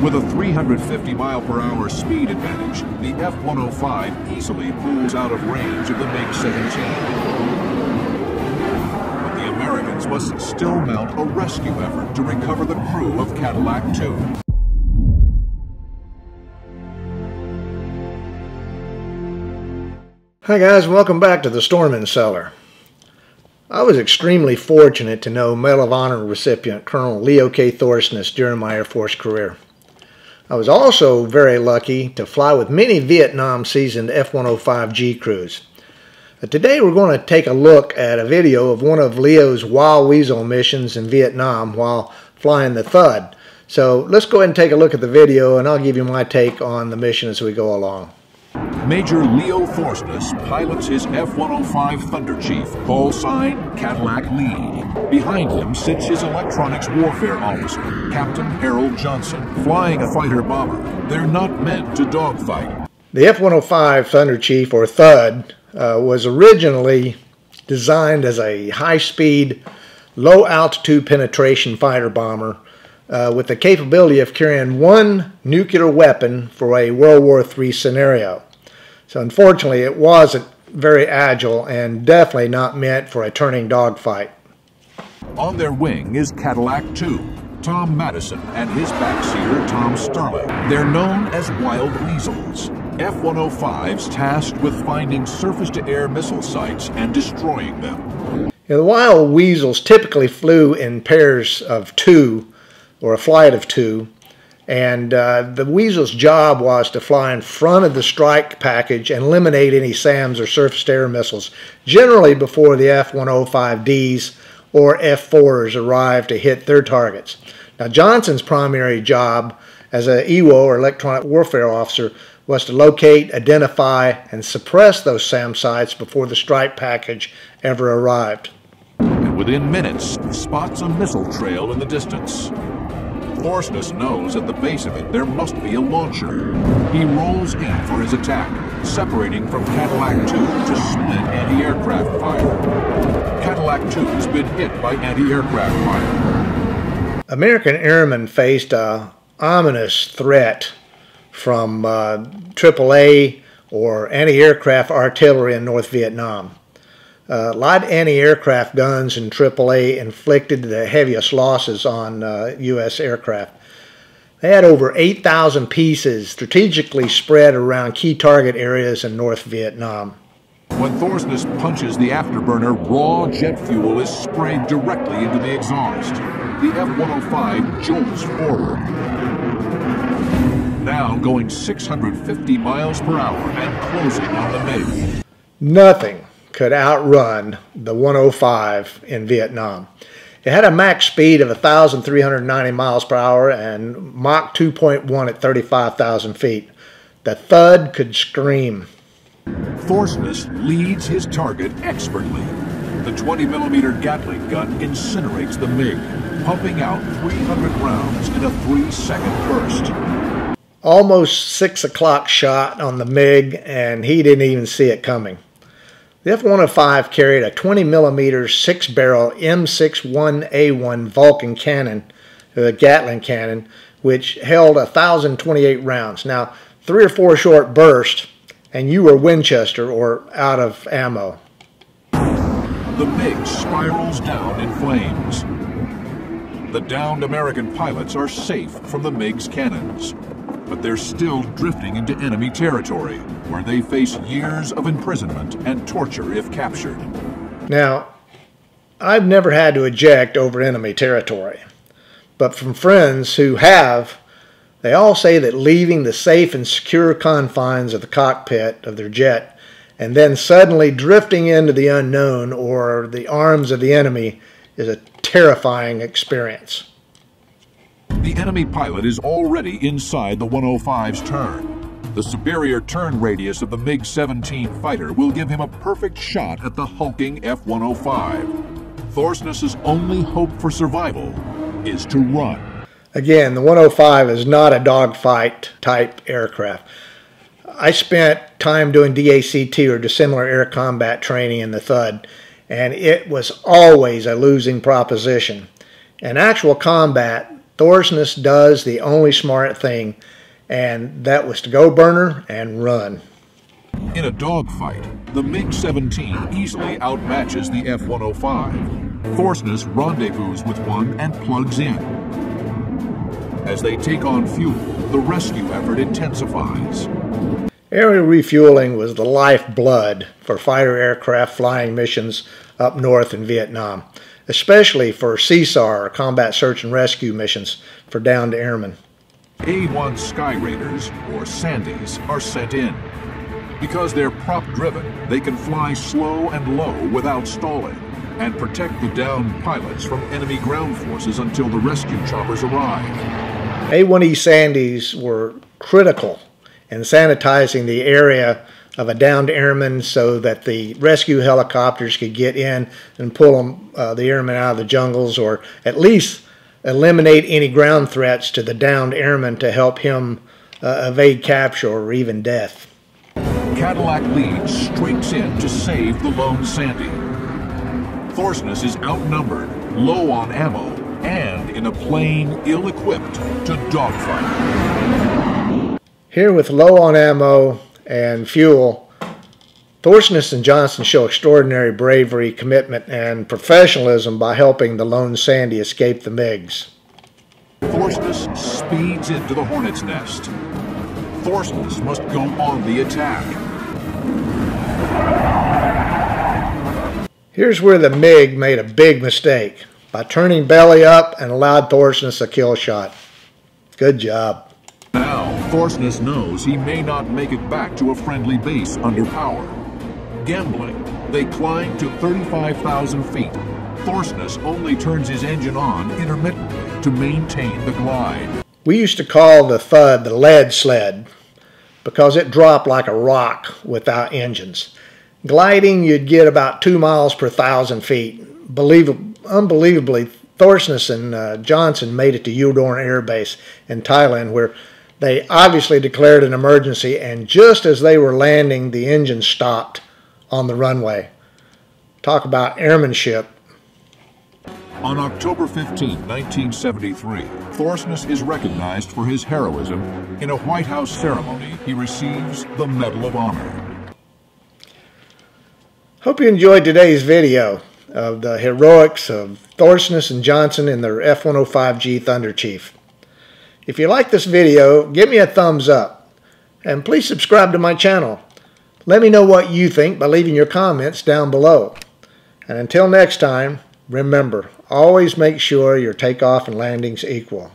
With a 350 mile/hour speed advantage, the F-105 easily pulls out of range of the MiG-17. But the Americans must still mount a rescue effort to recover the crew of Cadillac 2. Hi guys, welcome back to the Stormin' Cellar. I was extremely fortunate to know Medal of Honor recipient Colonel ColLeoK.Thorsness during my Air Force career. I was also very lucky to fly with many Vietnam seasoned F-105G crews. Today we're going to take a look at a video of one of Leo's Wild Weasel missions in Vietnam while flying the Thud. So let's go ahead and take a look at the video and I'll give you my take on the mission as we go along. Major ColLeoK.Thorsness pilots his F-105 Thunder Chief, call sign Cadillac Lee. Behind him sits his electronics warfare officer, Captain Harold Johnson, flying a fighter bomber. They're not meant to dogfight. The F-105 Thunder Chief, or Thud, was originally designed as a high-speed, low-altitude penetration fighter bomber with the capability of carrying one nuclear weapon for a World War III scenario. So unfortunately, it wasn't very agile and definitely not meant for a turning dogfight. On their wing is Cadillac 2, Tom Madison and his backseater Tom Sterling. They're known as Wild Weasels, F-105s tasked with finding surface-to-air missile sites and destroying them. Now, the Wild Weasels typically flew in pairs of two, or a flight of two, and the Weasel's job was to fly in front of the strike package and eliminate any SAMs or surface-to-air missiles, generally before the F-105Ds or F-4s arrived to hit their targets. Now, Johnson's primary job as an EWO, or electronic warfare officer, was to locate, identify, and suppress those SAM sites before the strike package ever arrived. And within minutes, spots a missile trail in the distance. Thorsness knows at the base of it there must be a launcher. He rolls in for his attack, separating from Cadillac 2 to split anti-aircraft fire. Cadillac 2 has been hit by anti-aircraft fire. American airmen faced an ominous threat from AAA or anti-aircraft artillery in North Vietnam. Light anti-aircraft guns in AAA inflicted the heaviest losses on U.S. aircraft. They had over 8,000 pieces strategically spread around key target areas in North Vietnam. When Thorsness punches the afterburner, raw jet fuel is sprayed directly into the exhaust. The F-105 jolts forward, now going 650 miles per hour and closing on the MiG. Nothing could outrun the 105 in Vietnam. It had a max speed of 1,390 miles per hour and Mach 2.1 at 35,000 feet. The Thud could scream. Thorsness leads his target expertly. The 20mm Gatling gun incinerates the MiG, pumping out 300 rounds in a 3-second burst. Almost 6 o'clock shot on the MiG, and he didn't even see it coming. The F-105 carried a 20mm 6-barrel M61A1 Vulcan cannon, the Gatling cannon, which held 1,028 rounds. Now, 3 or 4 short bursts, and you were Winchester or out of ammo. The MiG spirals down in flames. The downed American pilots are safe from the MiG's cannons, but they're still drifting into enemy territory, where they face years of imprisonment and torture if captured. Now, I've never had to eject over enemy territory, but from friends who have, they all say that leaving the safe and secure confines of the cockpit of their jet and then suddenly drifting into the unknown or the arms of the enemy is a terrifying experience. The enemy pilot is already inside the 105's turn. The superior turn radius of the MiG-17 fighter will give him a perfect shot at the hulking F-105. Thorsness's only hope for survival is to run. Again, the 105 is not a dogfight type aircraft. I spent time doing DACT or dissimilar air combat training in the Thud, and it was always a losing proposition. In actual combat, Thorsness does the only smart thing, and that was to go burner and run. In a dogfight, the MiG-17 easily outmatches the F-105. Thorsness rendezvous with one and plugs in. As they take on fuel, the rescue effort intensifies. Aerial refueling was the lifeblood for fighter aircraft flying missions up north in Vietnam, especially for CSAR, or Combat Search and Rescue missions for downed airmen. A-1 Sky Raiders, or Sandies, are sent in. Because they're prop-driven, they can fly slow and low without stalling and protect the downed pilots from enemy ground forces until the rescue choppers arrive. A-1E Sandies were critical in sanitizing the area of a downed airman so that the rescue helicopters could get in and pull the airman out of the jungles, or at least eliminate any ground threats to the downed airman to help him evade capture or even death. Cadillac leads streaks in to save the lone Sandy. Thorsness is outnumbered, low on ammo, and in a plane ill-equipped to dogfight. Here with low on ammo and fuel, Thorsness and Johnson show extraordinary bravery, commitment, and professionalism by helping the lone Sandy escape the MiGs. Thorsness speeds into the hornet's nest. Thorsness must go on the attack. Here's where the MiG made a big mistake by turning belly up and allowed Thorsness a kill shot. Good job. Now, Thorsness knows he may not make it back to a friendly base under power. Gambling, they climb to 35,000 feet. Thorsness only turns his engine on intermittently to maintain the glide. We used to call the Thud the lead sled because it dropped like a rock without engines. Gliding, you'd get about 2 miles per 1,000 feet. Unbelievably, Thorsness and Johnson made it to Udorn Air Base in Thailand, where they obviously declared an emergency, and just as they were landing, the engine stopped on the runway. Talk about airmanship. On October 15, 1973, Thorsness is recognized for his heroism. In a White House ceremony, he receives the Medal of Honor. Hope you enjoyed today's video of the heroics of Thorsness and Johnson in their F-105G Thunder Chief. If you like this video, give me a thumbs up, and please subscribe to my channel. Let me know what you think by leaving your comments down below. And until next time, remember, always make sure your takeoff and landings equal.